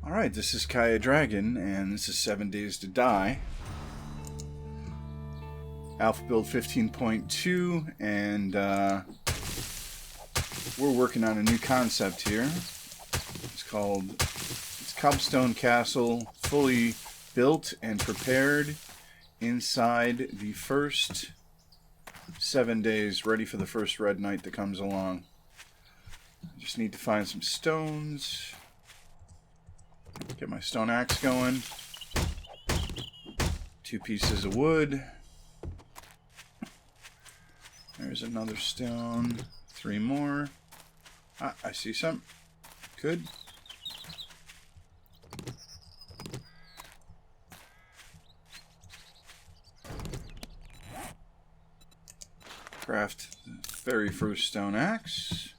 Alright, this is Kaya Dragon, and this is 7 Days to Die. Alpha build 15.2, and we're working on a new concept here. It's Cobblestone Castle, fully built and prepared inside the first 7 days, ready for the first red night that comes along. Just need to find some stones. Get my stone axe going. 2 pieces of wood. There's another stone. 3 more. Ah, I see some. Good. Craft the very first stone axe.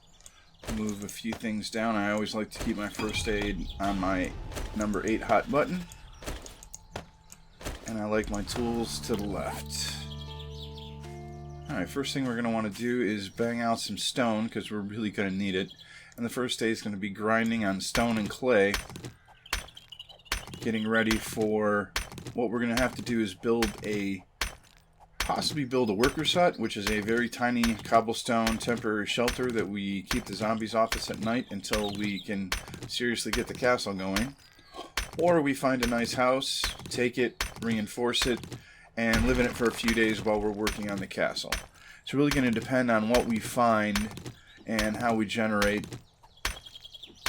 Move a few things down. I always like to keep my first aid on my number 8 hot button. And I like my tools to the left. Alright, first thing we're going to want to do is bang out some stone, because we're really going to need it. And the first day is going to be grinding on stone and clay. Getting ready for what we're going to have to do is possibly build a worker's hut, which is a very tiny cobblestone temporary shelter that we keep the zombies off us at night until we can seriously get the castle going. Or we find a nice house, take it, reinforce it, and live in it for a few days while we're working on the castle. It's really going to depend on what we find and how we generate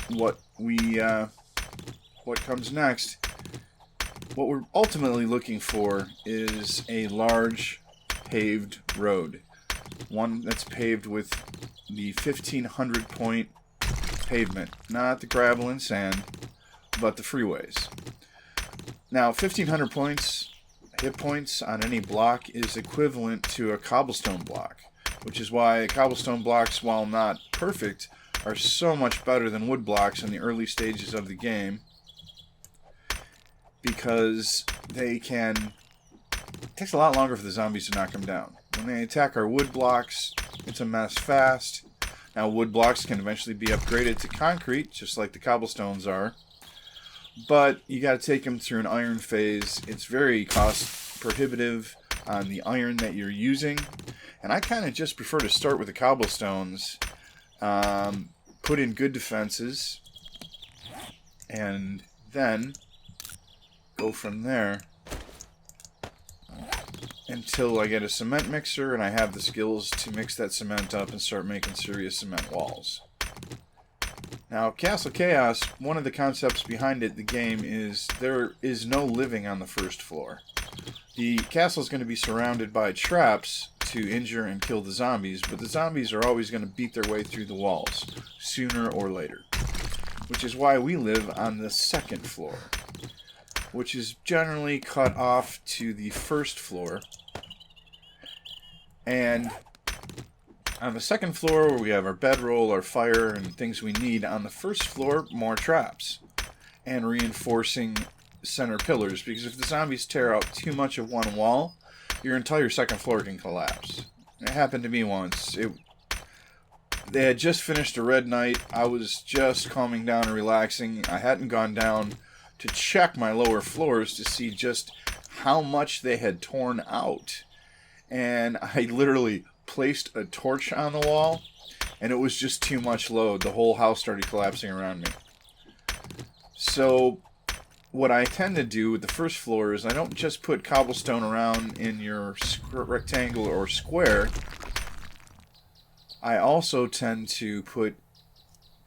what comes next. What we're ultimately looking for is a large paved road. One that's paved with the 1500 point pavement. Not the gravel and sand, but the freeways. Now, 1500 points, hit points on any block is equivalent to a cobblestone block, which is why cobblestone blocks, while not perfect, are so much better than wood blocks in the early stages of the game, because it takes a lot longer for the zombies to knock them down. When they attack our wood blocks, it's a mess fast. Now, wood blocks can eventually be upgraded to concrete, just like the cobblestones are, but you got to take them through an iron phase. It's very cost prohibitive on the iron that you're using, and I kind of just prefer to start with the cobblestones, put in good defenses, and then go from there until I get a cement mixer and I have the skills to mix that cement up and start making serious cement walls. Now, Castle Chaos, one of the concepts behind it, the game, is there is no living on the first floor. The castle is going to be surrounded by traps to injure and kill the zombies, but the zombies are always going to beat their way through the walls, sooner or later. Which is why we live on the second floor, which is generally cut off to the first floor. And on the second floor, where we have our bedroll, our fire, and things we need, on the first floor, more traps. And reinforcing center pillars, because if the zombies tear out too much of one wall, your entire second floor can collapse. It happened to me once. They had just finished a red night. I was just calming down and relaxing. I hadn't gone down to check my lower floors to see just how much they had torn out. And I literally placed a torch on the wall, and it was just too much load. The whole house started collapsing around me. So what I tend to do with the first floor is I don't just put cobblestone around in your rectangle or square. I also tend to put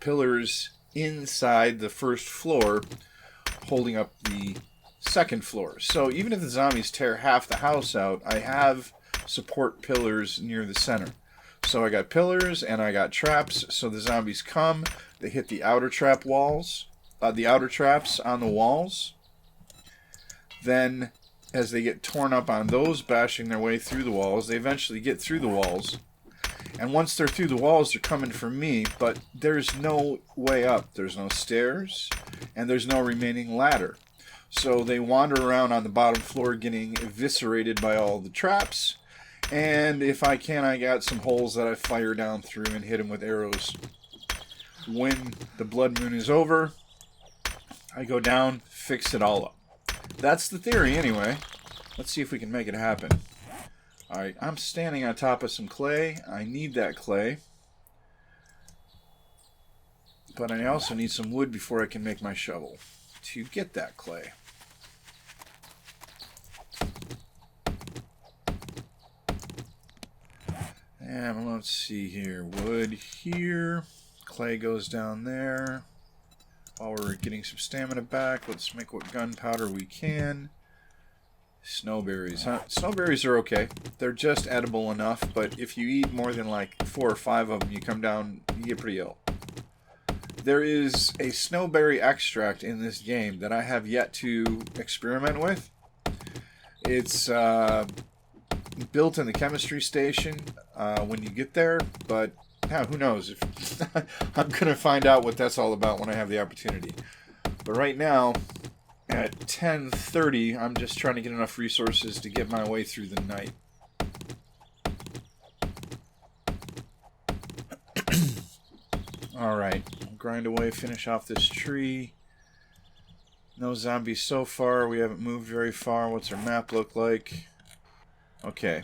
pillars inside the first floor, holding up the second floor. So even if the zombies tear half the house out, I have support pillars near the center. So I got pillars and I got traps, so the zombies come, they hit the outer trap walls, the outer traps on the walls. Then as they get torn up on those, bashing their way through the walls, they eventually get through the walls. And once they're through the walls, they're coming for me, but there's no way up. There's no stairs, and there's no remaining ladder. So they wander around on the bottom floor getting eviscerated by all the traps. And if I can, I got some holes that I fire down through and hit them with arrows. When the blood moon is over, I go down, fix it all up. That's the theory anyway. Let's see if we can make it happen. Alright, I'm standing on top of some clay. I need that clay. But I also need some wood before I can make my shovel to get that clay. And let's see here. Wood here. Clay goes down there. While we're getting some stamina back, let's make what gunpowder we can. Snowberries, huh? Snowberries are okay. They're just edible enough, but if you eat more than like 4 or 5 of them, you come down, you get pretty ill. There is a snowberry extract in this game that I have yet to experiment with. It's built in the chemistry station when you get there, but who knows? If I'm going to find out what that's all about when I have the opportunity. But right now, at 10:30, I'm just trying to get enough resources to get my way through the night. Alright, grind away, finish off this tree. No zombies so far. We haven't moved very far. What's our map look like? Okay.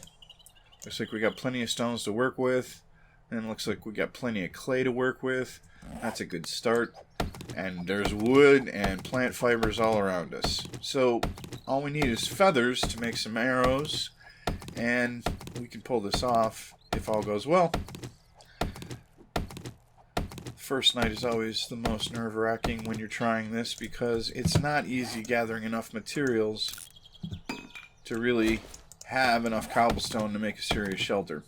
Looks like we got plenty of stones to work with. And looks like we got plenty of clay to work with. That's a good start. And there's wood and plant fibers all around us. So all we need is feathers to make some arrows. And we can pull this off if all goes well. First night is always the most nerve-wracking when you're trying this because it's not easy gathering enough materials to really have enough cobblestone to make a serious shelter.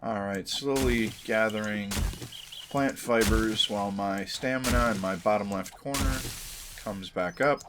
Alright, slowly gathering plant fibers while my stamina in my bottom left corner comes back up.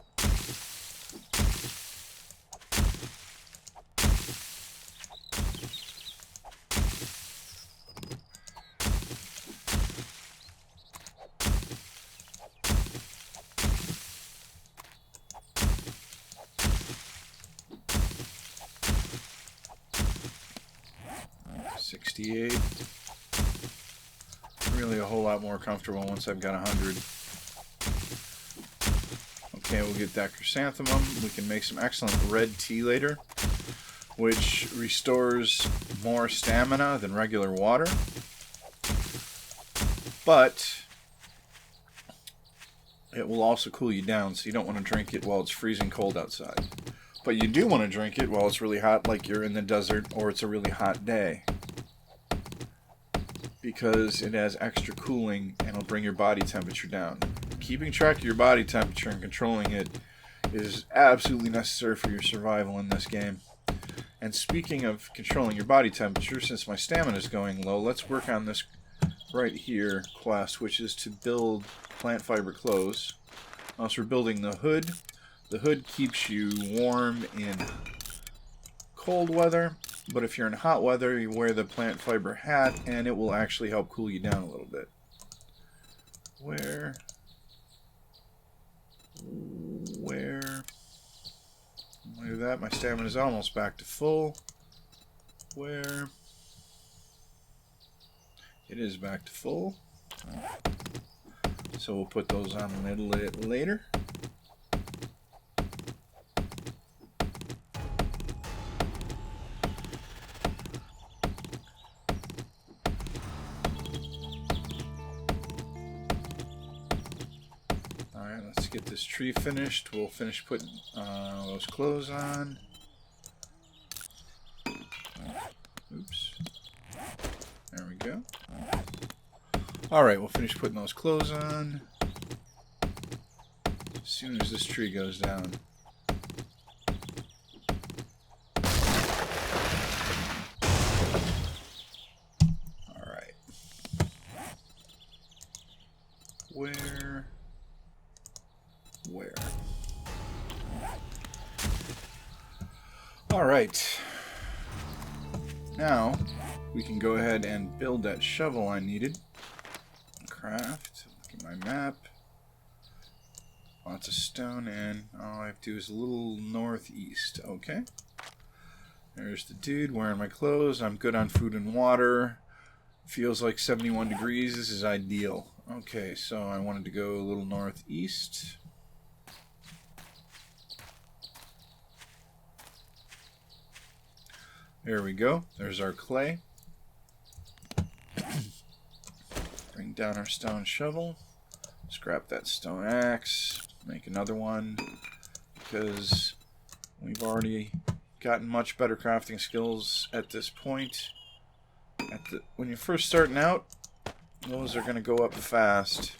Really a whole lot more comfortable once I've got 100. Okay, we'll get that chrysanthemum. We can make some excellent red tea later, which restores more stamina than regular water. But it will also cool you down, so you don't want to drink it while it's freezing cold outside. But you do want to drink it while it's really hot, like you're in the desert or it's a really hot day, because it has extra cooling and it'll bring your body temperature down. Keeping track of your body temperature and controlling it is absolutely necessary for your survival in this game. And speaking of controlling your body temperature, since my stamina is going low, let's work on this right here quest, which is to build plant fiber clothes. Also, we're building the hood. The hood keeps you warm in cold weather, but if you're in hot weather, you wear the plant fiber hat, and it will actually help cool you down a little bit. Where? Look at that, my stamina is almost back to full. Where? It is back to full. So we'll put those on a little bit later. Alright, let's get this tree finished. We'll finish putting those clothes on. Oops. There we go. Alright, we'll finish putting those clothes on as soon as this tree goes down. Alright. Where? Alright. Now, we can go ahead and build that shovel I needed. Craft. Look at my map. Lots of stone, and all I have to do is a little northeast. Okay. There's the dude wearing my clothes. I'm good on food and water. Feels like 71 degrees. This is ideal. Okay, so I wanted to go a little northeast. There we go. There's our clay. Bring down our stone shovel. Scrap that stone axe. Make another one. Because we've already gotten much better crafting skills at this point. When you're first starting out, those are going to go up fast.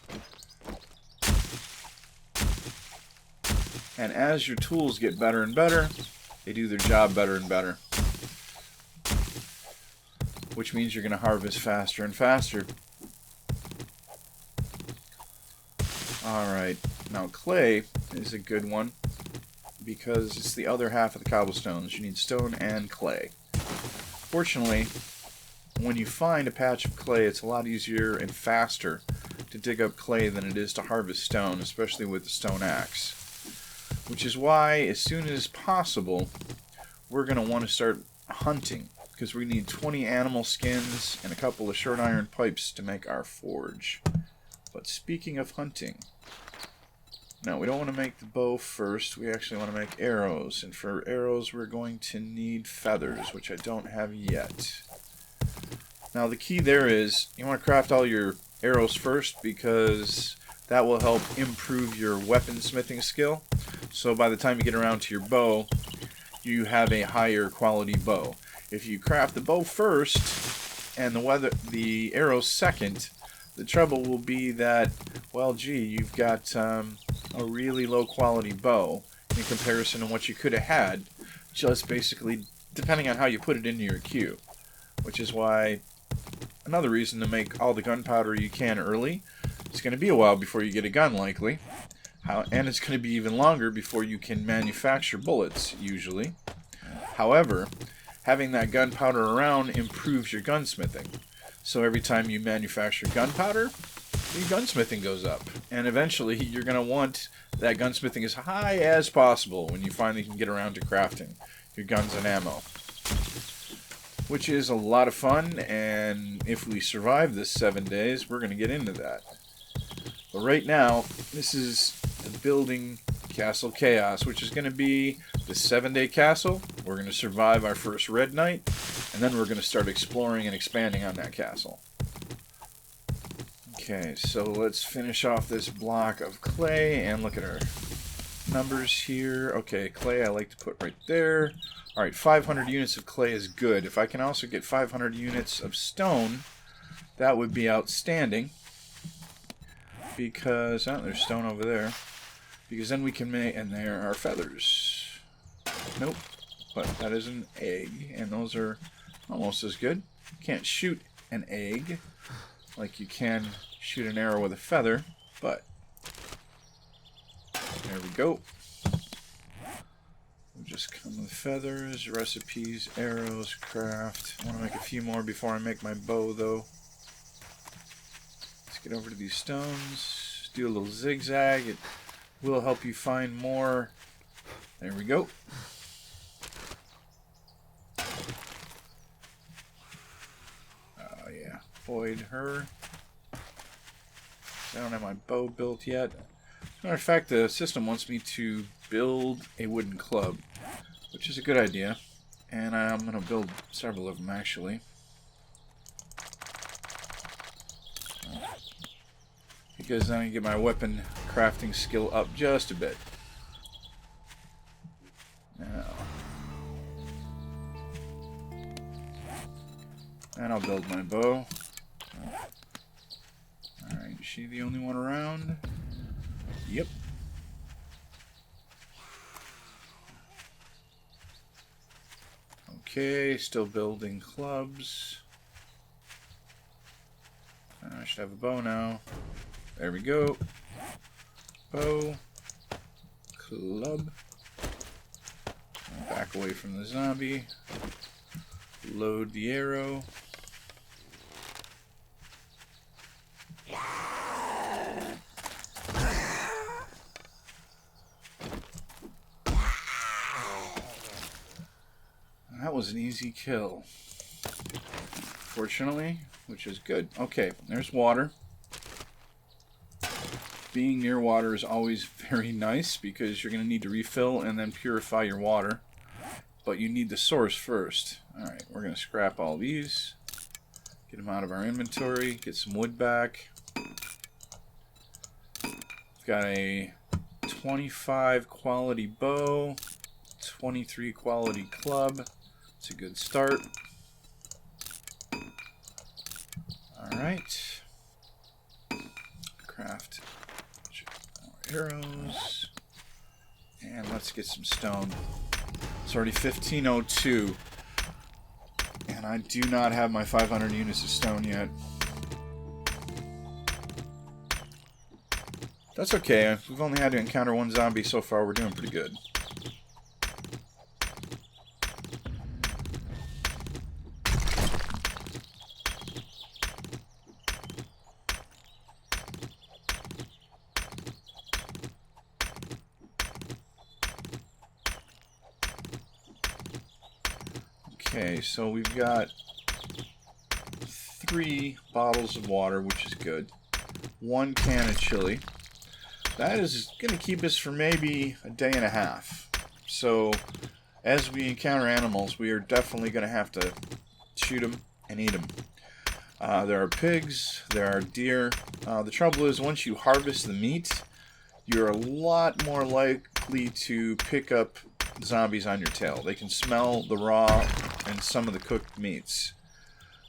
And as your tools get better and better, they do their job better and better. Which means you're going to harvest faster and faster. Alright, now clay is a good one because it's the other half of the cobblestones. You need stone and clay. Fortunately, when you find a patch of clay, it's a lot easier and faster to dig up clay than it is to harvest stone, especially with the stone axe. Which is why, as soon as possible, we're going to want to start hunting, because we need 20 animal skins and a couple of short iron pipes to make our forge. But speaking of hunting, now we don't want to make the bow first, we actually want to make arrows, and for arrows we're going to need feathers, which I don't have yet. Now the key there is, you want to craft all your arrows first, because that will help improve your weaponsmithing skill. So by the time you get around to your bow, you have a higher quality bow. If you craft the bow first, and the arrows second, the trouble will be that, well, gee, you've got a really low quality bow in comparison to what you could have had, just basically depending on how you put it into your queue. Which is why, another reason to make all the gunpowder you can early. It's going to be a while before you get a gun, likely. And it's going to be even longer before you can manufacture bullets, usually. However, having that gunpowder around improves your gunsmithing. So every time you manufacture gunpowder, your gunsmithing goes up. And eventually, you're going to want that gunsmithing as high as possible when you finally can get around to crafting your guns and ammo. Which is a lot of fun, and if we survive this 7 days, we're going to get into that. But right now, this is the building Castle Chaos, which is going to be the 7-day castle. We're going to survive our first red night, and then we're going to start exploring and expanding on that castle. Okay, so let's finish off this block of clay and look at our numbers here. Okay, clay I like to put right there. Alright, 500 units of clay is good. If I can also get 500 units of stone, that would be outstanding. Because, oh, there's stone over there. Because then we can make, and there are feathers. Nope, but that is an egg, and those are almost as good. You can't shoot an egg like you can shoot an arrow with a feather, but there we go. We'll just come with feathers, recipes, arrows, craft. I want to make a few more before I make my bow, though. Let's get over to these stones. Do a little zigzag. It will help you find more. There we go. Oh, yeah. Void her. I don't have my bow built yet. As a matter of fact, the system wants me to build a wooden club, which is a good idea. And I'm going to build several of them, actually. Because then I can get my weapon crafting skill up just a bit. Now. And I'll build my bow. Alright, is she the only one around? Yep. Okay, still building clubs. I should have a bow now. There we go. Bow. Club. Back away from the zombie. Load the arrow. That was an easy kill. Fortunately, which is good. Okay, there's water. Being near water is always very nice because you're going to need to refill and then purify your water. But you need the source first. Alright, we're going to scrap all these. Get them out of our inventory. Get some wood back. Got a 25 quality bow. 23 quality club. It's a good start. Alright. Craft more arrows. And let's get some stone. It's already 15:02. And I do not have my 500 units of stone yet. That's okay. We've only had to encounter one zombie so far. We're doing pretty good. Okay, so we've got 3 bottles of water, which is good. 1 can of chili. That is going to keep us for maybe a day and a half. So, as we encounter animals, we are definitely going to have to shoot them and eat them. There are pigs, there are deer. The trouble is, once you harvest the meat, you're a lot more likely to pick up zombies on your tail. They can smell the raw and some of the cooked meats.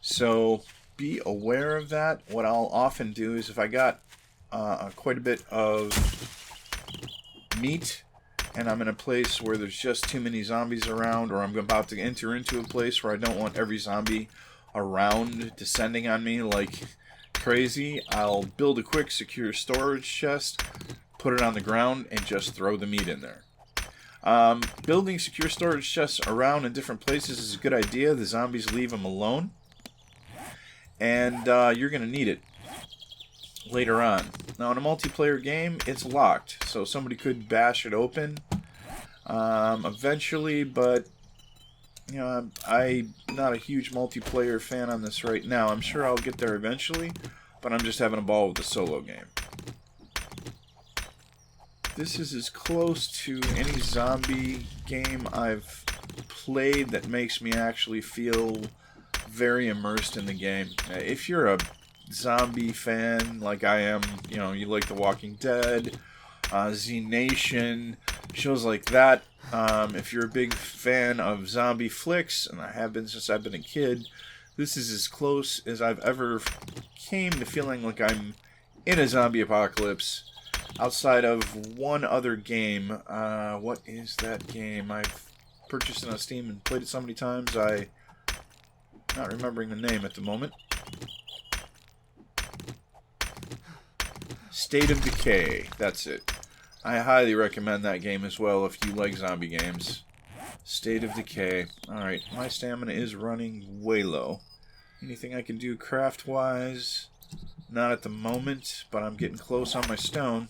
So be aware of that. What I'll often do is if I got quite a bit of meat and I'm in a place where there's just too many zombies around, or I'm about to enter into a place where I don't want every zombie around descending on me like crazy, I'll build a quick secure storage chest, put it on the ground, and just throw the meat in there. Building secure storage chests around in different places is a good idea. The zombies leave them alone. And you're going to need it later on. Now, in a multiplayer game, it's locked. So somebody could bash it open eventually. But, you know, I'm not a huge multiplayer fan on this right now. I'm sure I'll get there eventually. But I'm just having a ball with the solo game. This is as close to any zombie game I've played that makes me actually feel very immersed in the game. If you're a zombie fan like I am, you know, you like The Walking Dead, Z Nation, shows like that. If you're a big fan of zombie flicks, and I have been since I've been a kid, this is as close as I've ever came to feeling like I'm in a zombie apocalypse. Outside of one other game. What is that game? I've purchased it on Steam and played it so many times, I'm not remembering the name at the moment. State of Decay. That's it. I highly recommend that game as well if you like zombie games. State of Decay. Alright, my stamina is running way low. Anything I can do craft-wise? Not at the moment, but I'm getting close on my stone.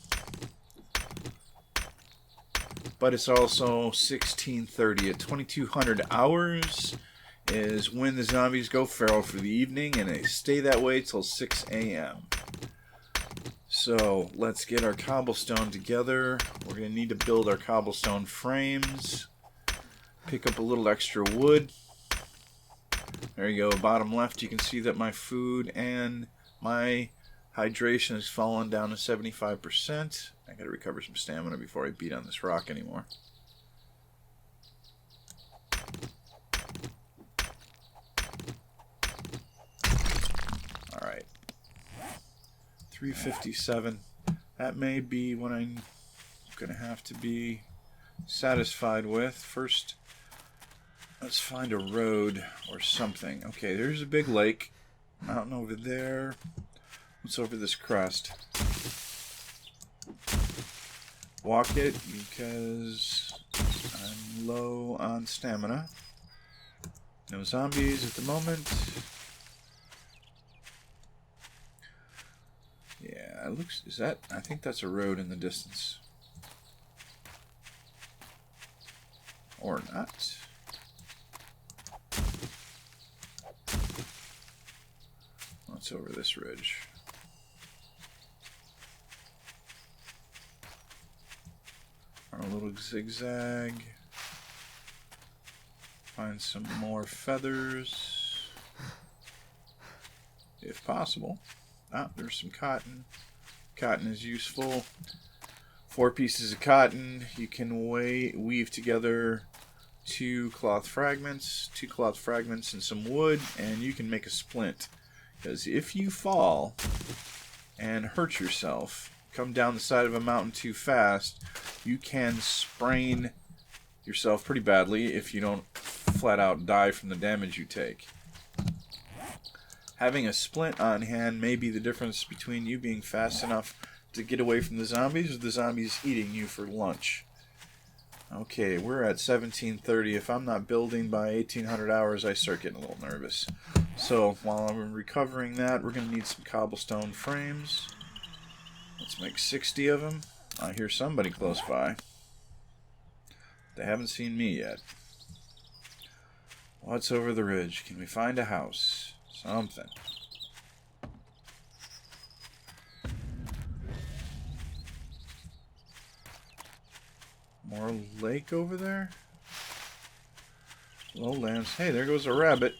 But it's also 16:30 at 2200 hours is when the zombies go feral for the evening, and they stay that way till 6 a.m. So let's get our cobblestone together. We're going to need to build our cobblestone frames. Pick up a little extra wood. There you go, bottom left you can see that my food and my hydration has fallen down to 75%. I gotta recover some stamina before I beat on this rock anymore. Alright. 357. That may be what I'm gonna have to be satisfied with. First, let's find a road or something. Okay, there's a big lake. Mountain over there. What's over this crest? Walk it because I'm low on stamina. No zombies at the moment. Yeah, it looks... Is that... I think that's a road in the distance. Or not. What's over this ridge? Our little zigzag. Find some more feathers. If possible. Ah, there's some cotton. Cotton is useful. 4 pieces of cotton. You can weave together 2 cloth fragments, and some wood, and you can make a splint. Because if you fall and hurt yourself, come down the side of a mountain too fast, you can sprain yourself pretty badly if you don't flat out die from the damage you take. Having a splint on hand may be the difference between you being fast enough to get away from the zombies or the zombies eating you for lunch. Okay, we're at 1730. If I'm not building by 1800 hours, I start getting a little nervous. So, while I'm recovering that, we're going to need some cobblestone frames. Let's make 60 of them. I hear somebody close by. They haven't seen me yet. What's over the ridge? Can we find a house? Something. More lake over there? Lowlands. Hey, there goes a rabbit.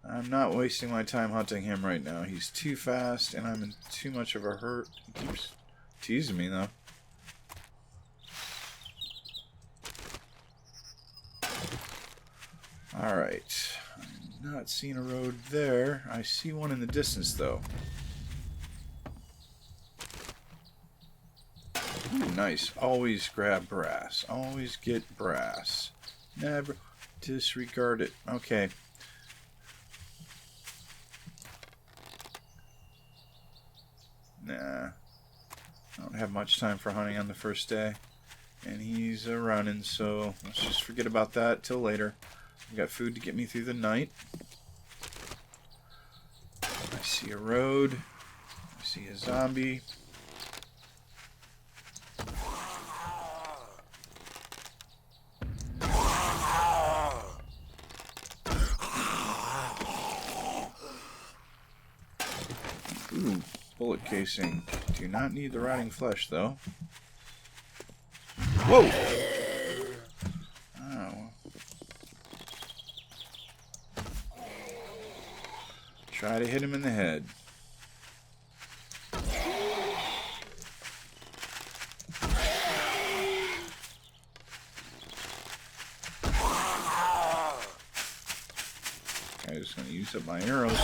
I'm not wasting my time hunting him right now. He's too fast and I'm in too much of a hurt. He keeps teasing me though. Alright. I'm not seeing a road there. I see one in the distance though. Ooh, nice. Always grab brass. Always get brass. Never disregard it. Okay. Nah. I don't have much time for hunting on the first day. And he's running, so let's just forget about that till later. I've got food to get me through the night. I see a road. I see a zombie. Ooh, bullet casing. Do not need the rotting flesh, though. Whoa! Oh. Try to hit him in the head. I'm just going to use up my arrows.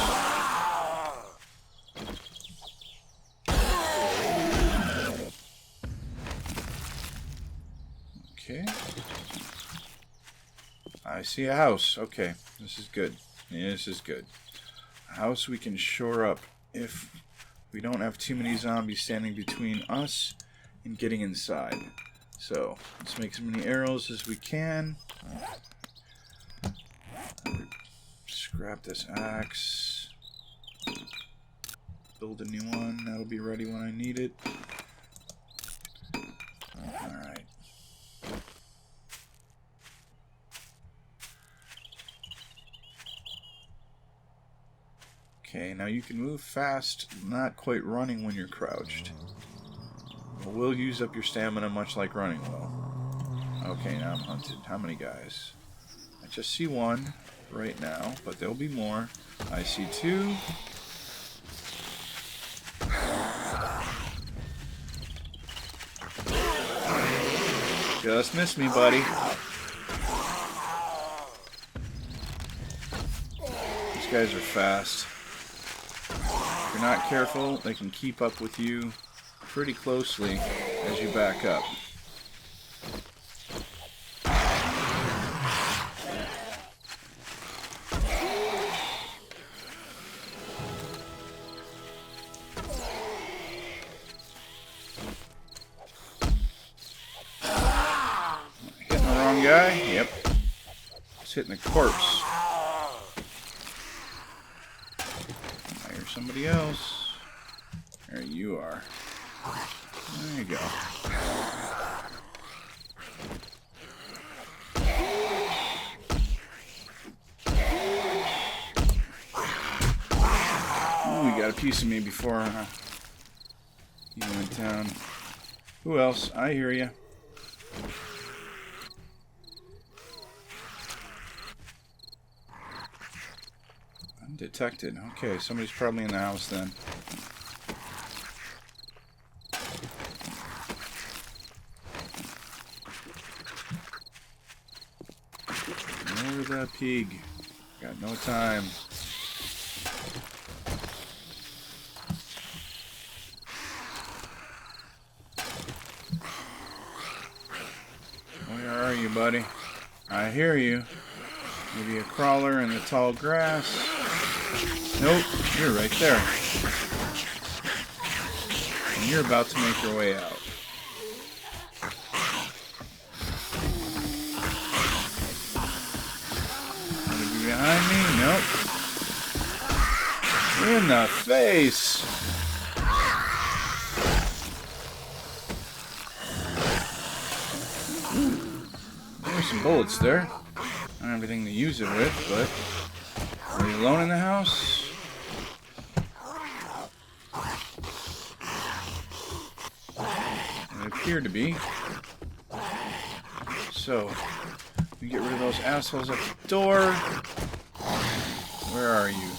Okay. I see a house. Okay, this is good. Yeah, this is good. A house we can shore up if we don't have too many zombies standing between us and getting inside. So, let's make as many arrows as we can. Scrap this axe. Build a new one. That'll be ready when I need it. Alright. Okay, now you can move fast, not quite running when you're crouched. It will use up your stamina much like running will. Okay, now I'm hunted. How many guys? I just see one right now, but there'll be more. I see 2. Just missed me, buddy. These guys are fast. If you're not careful, they can keep up with you pretty closely as you back up. Hitting the wrong guy? Yep. It's hitting the corpse. Here's somebody else. There you are. There you go. piece of me before you went down. Who else? I hear you. Undetected. Okay, somebody's probably in the house then. Where's that pig? Got no time. Where are you, buddy? I hear you. Maybe a crawler in the tall grass. Nope, you're right there. And you're about to make your way out. Gonna be behind me? Nope. In the face! There's some bullets there. I don't have anything to use it with, but... Are you alone in the house? They appear to be. So, we get rid of those assholes at the door. Where are you?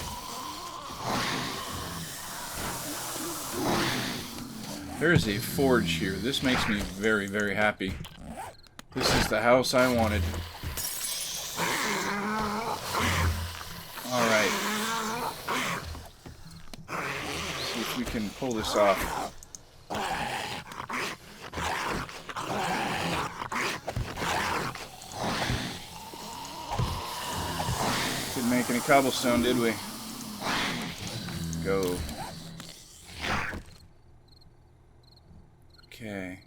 There's a forge here. This makes me very, very happy. This is the house I wanted. Alright. See if we can pull this off. Didn't make any cobblestone, did we? Go. Okay.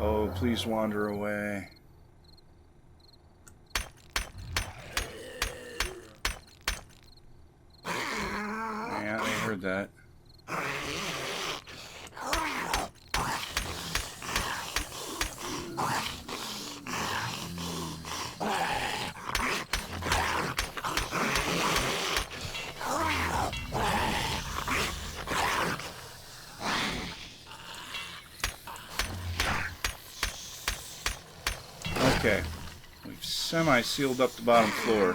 Oh, please wander away. Yeah, they heard that. Okay, we've semi-sealed up the bottom floor,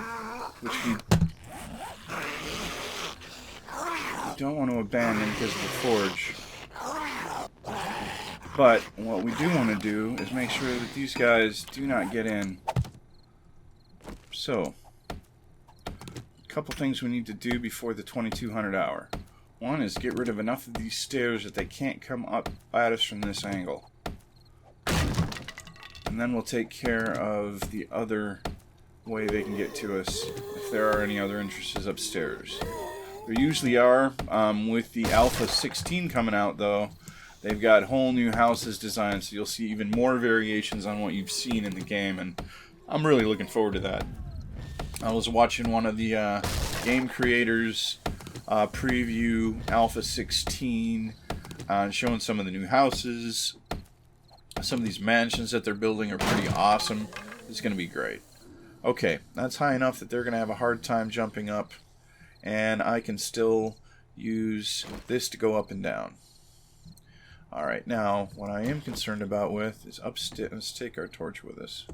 which we don't want to abandon because of the forge. But what we do want to do is make sure that these guys do not get in. So, a couple things we need to do before the 2200 hour. One is get rid of enough of these stairs that they can't come up at us from this angle. And then we'll take care of the other way they can get to us, if there are any other entrances upstairs. There usually are. With the AL15 coming out, though, they've got whole new houses designed, so you'll see even more variations on what you've seen in the game, and I'm really looking forward to that. I was watching one of the game creators preview Alpha 16, showing some of the new houses. Some of these mansions that they're building are pretty awesome. It's going to be great. Okay, that's high enough that they're going to have a hard time jumping up, and I can still use this to go up and down. Alright, now, what I am concerned about with is upstairs. Let's take our torch with us.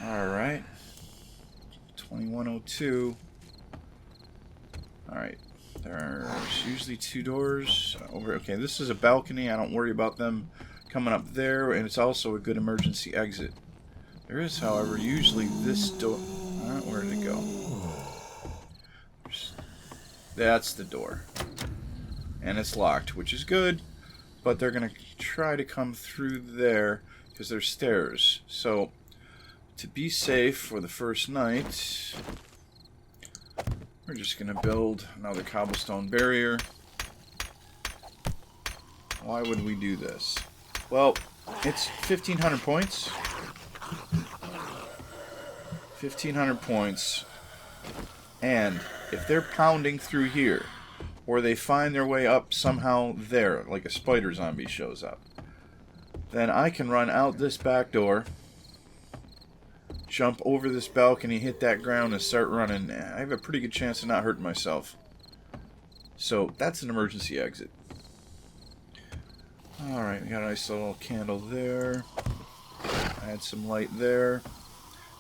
Alright. 2102. Alright. There's usually two doors over. Okay, this is a balcony. I don't worry about them coming up there, and it's also a good emergency exit. There is, however, usually this door. Where did it go? That's the door. And it's locked, which is good, but they're going to try to come through there because there's stairs. So, to be safe for the first night, we're just going to build another cobblestone barrier. Why would we do this? Well, it's 1,500 points. 1,500 points. And if they're pounding through here, or they find their way up somehow there, like a spider zombie shows up, then I can run out this back door, jump over this balcony, hit that ground, and start running. I have a pretty good chance of not hurting myself. So that's an emergency exit. Alright, we got a nice little candle there. Add some light there.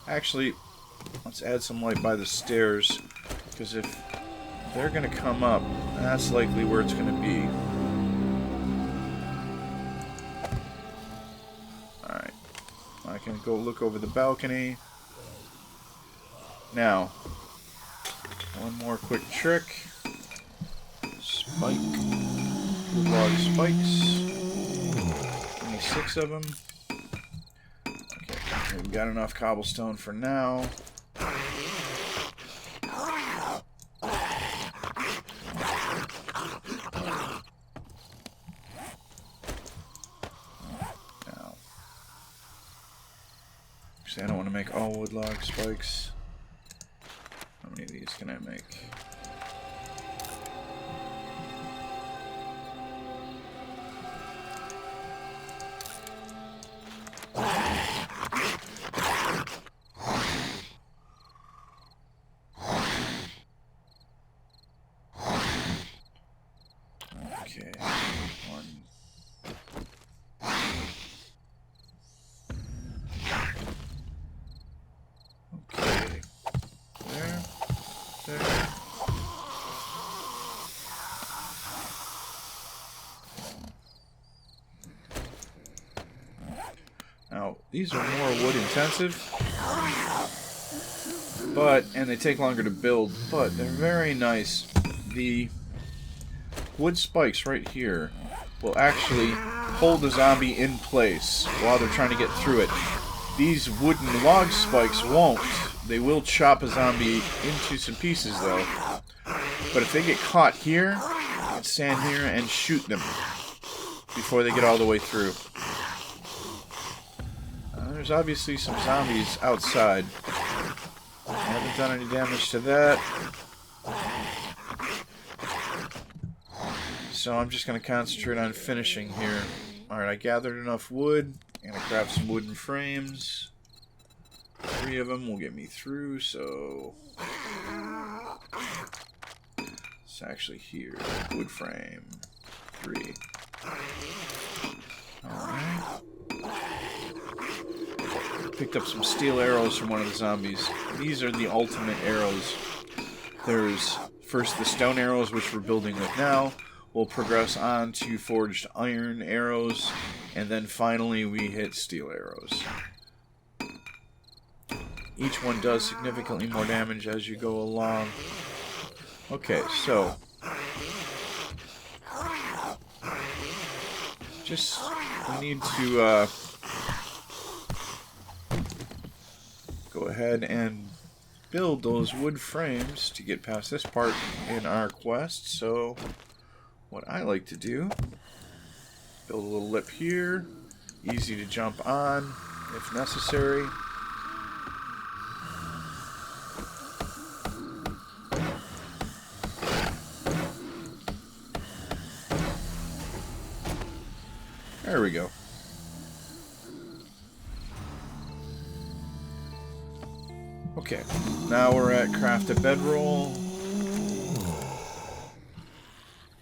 Actually, let's add some light by the stairs, because if they're going to come up, that's likely where it's going to be. Alright. I can go look over the balcony. Now, one more quick trick. Spike. Log spikes. 26 of them. Okay, we've got enough cobblestone for now. Actually, I don't want to make all wood log spikes. How many of these can I make? Okay, one. Okay, there. Now, these are more wood intensive, and they take longer to build, but they're very nice. The wood spikes right here will actually hold the zombie in place while they're trying to get through it. These wooden log spikes won't. They will chop a zombie into some pieces, though. But if they get caught here, I can stand here and shoot them before they get all the way through. There's obviously some zombies outside. I haven't done any damage to that. So I'm just going to concentrate on finishing here. Alright, I gathered enough wood. I'm going to grab some wooden frames. 3 of them will get me through, so... It's actually here. Wood frame. 3. Alright. Picked up some steel arrows from one of the zombies. These are the ultimate arrows. There's first the stone arrows, which we're building with now. We'll progress on to forged iron arrows, and then finally we hit steel arrows. Each one does significantly more damage as you go along. Okay, so we need to go ahead and build those wood frames to get past this part in our quest. So what I like to do, build a little lip here, easy to jump on if necessary. There we go. Okay, now we're at craft a bedroll.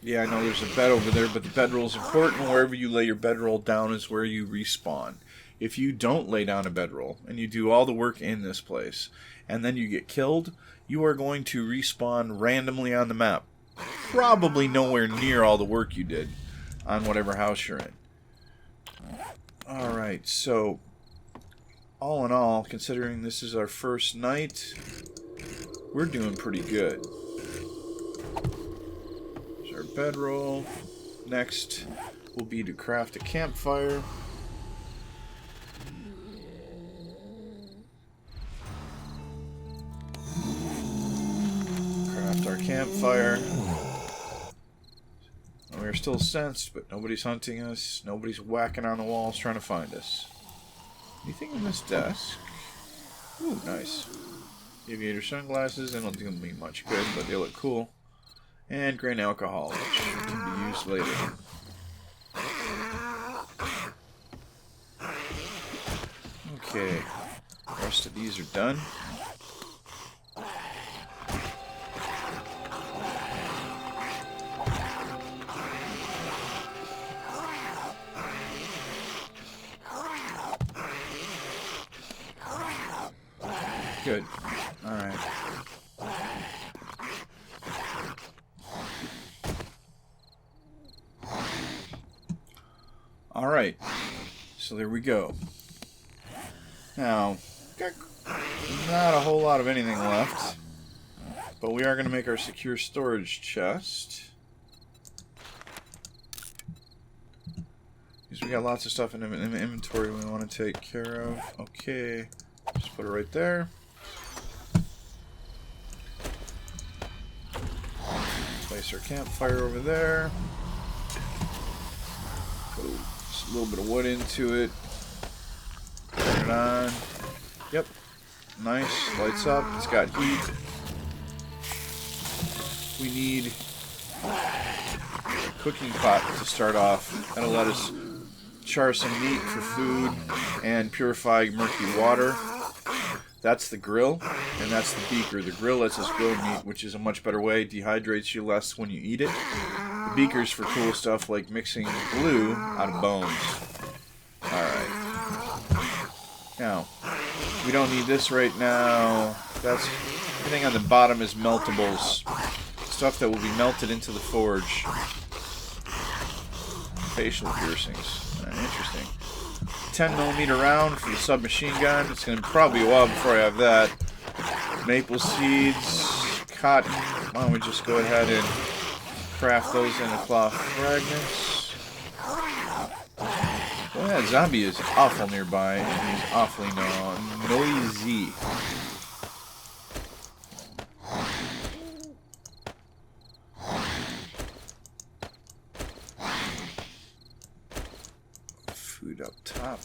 Yeah, I know there's a bed over there, but the bedroll is important. Wherever you lay your bedroll down is where you respawn. If you don't lay down a bedroll, and you do all the work in this place, and then you get killed, you are going to respawn randomly on the map. Probably nowhere near all the work you did on whatever house you're in. Alright, so all in all, considering this is our first night, we're doing pretty good. There's our bedroll. Next will be to craft a campfire. Craft our campfire. We're still sensed, but nobody's hunting us. Nobody's whacking on the walls trying to find us. Anything in this desk? Ooh, nice. Aviator sunglasses. They don't do me much good, but they look cool. And grain alcohol, which can be used later. Okay. The rest of these are done. Good. Alright. Alright. So there we go. Now, got not a whole lot of anything left. But we are going to make our secure storage chest. Because we got lots of stuff in the inventory we want to take care of. Okay. Just put it right there. Place our campfire over there. Put just a little bit of wood into it. Turn it on. Yep. Nice. Lights up. It's got heat. We need a cooking pot to start off. That'll let us char some meat for food and purify murky water. That's the grill, and that's the beaker. The grill lets us grill meat, which is a much better way. It dehydrates you less when you eat it. The beaker's for cool stuff like mixing glue out of bones. Alright. Now, we don't need this right now. That's everything on the bottom is meltables. Stuff that will be melted into the forge. Facial piercings. Interesting. 10mm round for the submachine gun. It's going to probably be a while before I have that. Maple seeds, cotton. Why don't we just go ahead and craft those into cloth fragments. Well, that zombie is awful nearby, and he's awfully noisy. Food up top.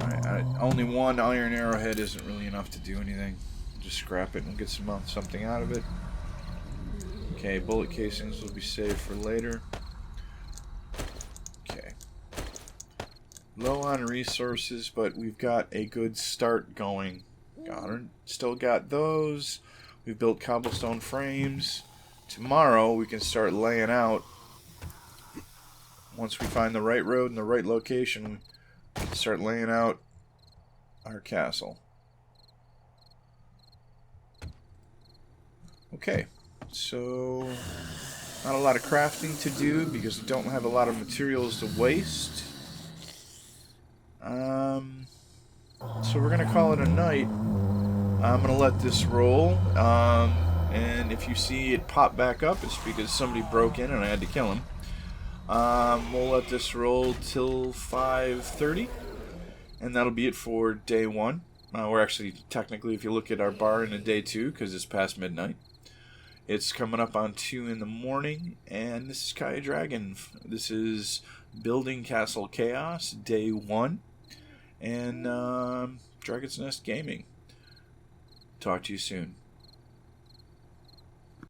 Alright, only one iron arrowhead isn't really enough to do anything. Just scrap it and get something out of it. Okay, bullet casings will be saved for later. Okay. Low on resources, but we've got a good start going. Still got those. We've built cobblestone frames. Tomorrow we can start laying out. Once we find the right road and the right location, we can start laying out our castle. Okay, so not a lot of crafting to do because we don't have a lot of materials to waste. So we're going to call it a night. I'm going to let this roll, and if you see it pop back up, it's because somebody broke in and I had to kill him. We'll let this roll till 5:30, and that'll be it for day one. We're actually, technically, if you look at our bar, in day two, because it's past midnight. It's coming up on 2 in the morning, and this is Kaya Dragon. This is Building Castle Chaos, day 1, and Dragon's Nest Gaming. Talk to you soon.